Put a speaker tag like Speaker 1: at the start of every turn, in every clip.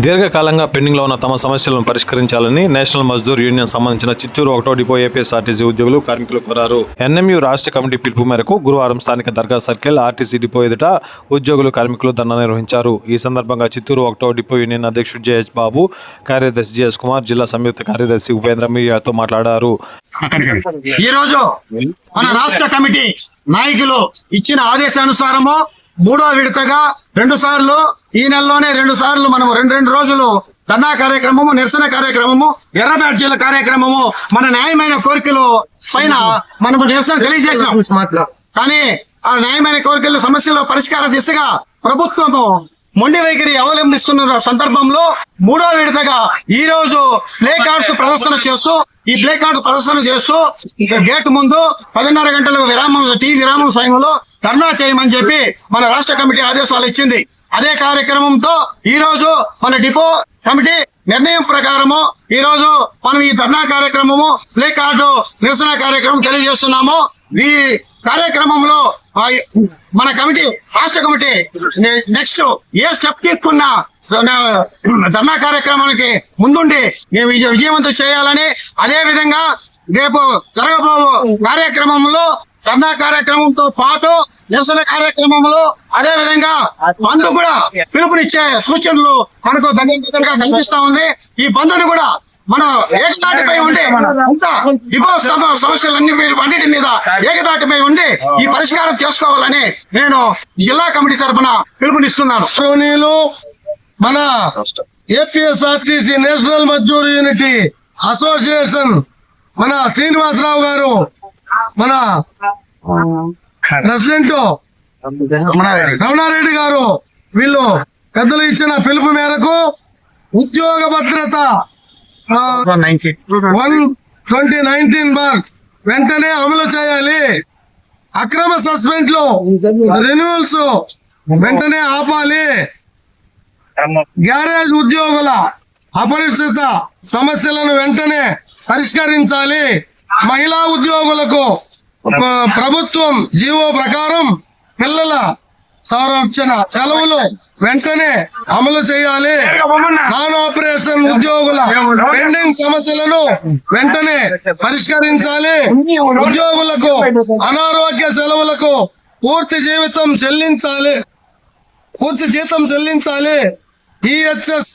Speaker 1: దీర్ఘకాలంగా పెండింగ్లో ఉన్న తమ సమస్యలను పరిష్కరించాలని నేషనల్ మజ్దూర్ యూనియన్ సంబంధించిన చిత్తూరు 1వ డిపో ఏపీఎస్ఆర్టీసీ ఉద్యోగులు కార్మికులు కోరారు. ఎన్ఎంయు రాష్ట్ర కమిటీ పిలుపు మేరకు గురువారం స్థానిక దర్గా సర్కిల్ ఆర్టీసీ డిపో ఎదుట ఉద్యోగులు కార్మికులు ధర్నా నిర్వహించారు. ఈ సందర్భంగా చిత్తూరు 1వ డిపో యూనియన్ అధ్యక్షుడు జేఎస్ బాబు, కార్యదర్శి జేఎస్ కుమార్, జిల్లా సంయుక్త కార్యదర్శి ఉపేంద్ర మీడియాతో మాట్లాడారు.
Speaker 2: ఈ రోజు మన రాష్ట్ర కమిటీ నాయకులు ఇచ్చిన ఆదేశానుసారము 3వ విడతగా 2 సార్లు ఈ నెలలోనే 2 సార్లు మనము 2 రోజులు ధర్నా కార్యక్రమము, నిరసన కార్యక్రమము, ఎర్ర బ్యాడ్జీల కార్యక్రమము, మన న్యాయమైన కోరికలు పైన మనము నిరసన తెలియజేసినాం. కానీ ఆ న్యాయమైన కోరికలు సమస్యల పరిష్కార దిశగా ప్రభుత్వము మొండి వైఖరి అవలంబిస్తున్న సందర్భంలో 3వ విడతగా ఈ రోజు ప్లే కార్డ్స్ ప్రదర్శన చేస్తూ గేట్ ముందు 10:30 గంటలకు విరామం సమయంలో ధర్నా చేయమని చెప్పి మన రాష్ట్ర కమిటీ ఆదేశాలు ఇచ్చింది. అదే కార్యక్రమంతో ఈ రోజు మన డిపో కమిటీ నిర్ణయం ప్రకారము ఈ రోజు మనం ఈ ధర్నా కార్యక్రమము, ప్లే కార్డు నిరసన కార్యక్రమం తెలియజేస్తున్నాము. ఈ కార్యక్రమంలో మన కమిటీ, రాష్ట్ర కమిటీ నెక్స్ట్ ఏ స్టెప్ తీసుకున్నా ధర్నా కార్యక్రమానికి ముందుండి విజయవంతం చేయాలని, అదే విధంగా రేపు జరగబో కార్యక్రమంలో ధర్నా కార్యక్రమంతో పాటు నిరసన కార్యక్రమంలో అదే విధంగా బంద్ కూడా పిలుపునిచ్చే సూచనలు మనకు దగ్గరగా కనిపిస్తా ఉంది. ఈ బంద్ను కూడా మనం ఏకతాటిపై ఉండి డిపో సమస్యలన్నిటి మీద ఏకతాటిపై ఉండి ఈ పరిష్కారం చేసుకోవాలని నేను జిల్లా కమిటీ తరఫున పిలుపునిస్తున్నాను.
Speaker 3: మన APSRTC national Mazdoor unity association మన శ్రీనివాసరావు గారు, మన ప్రెసిడెంట్ రమణారెడ్డి గారు, వీళ్ళు పెద్దలు ఇచ్చిన పిలుపు మేరకు ఉద్యోగ భద్రత 2019 వెంటనే అమలు చేయాలి. అక్రమ సస్పెండ్లు, రెన్యువల్స్ వెంటనే ఆపాలి. గ్యారేజ్ ఉద్యోగుల అపరిస్థిత సమస్యలను వెంటనే పరిష్కరించాలి. మహిళా ఉద్యోగులకు ప్రభుత్వం జీవో ప్రకారం పిల్లల సంరక్షణ సెలవులు వెంటనే అమలు చేయాలి. నాన్ ఆపరేషన్ ఉద్యోగుల పెండింగ్ సమస్యలను వెంటనే పరిష్కరించాలి. ఉద్యోగులకు అనారోగ్య సెలవులకు పూర్తి జీతం చెల్లించాలి. ఈహెచ్ఎస్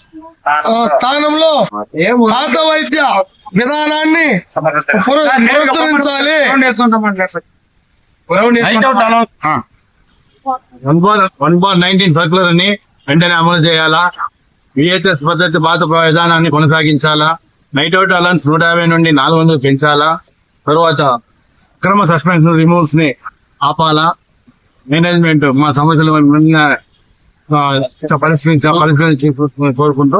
Speaker 3: స్థానంలో పాత వైద్య విధానాన్ని పునరుద్ధరించాలి.
Speaker 4: 1/19 సర్కులర్ ని వెంటనే అమలు చేయాలా. విహెచ్ఎస్ పద్ధతి పాత విధానాన్ని కొనసాగించాలా. నైట్ అవుట్ అలవెన్స్ 150 నుండి 400 పెంచాలా. తర్వాత అక్రమ సస్పెన్షన్ రిమూవ్స్ ని ఆపాలా. మేనేజ్మెంట్ మా సమస్యలు పరిష్కరించి కోరుకుంటూ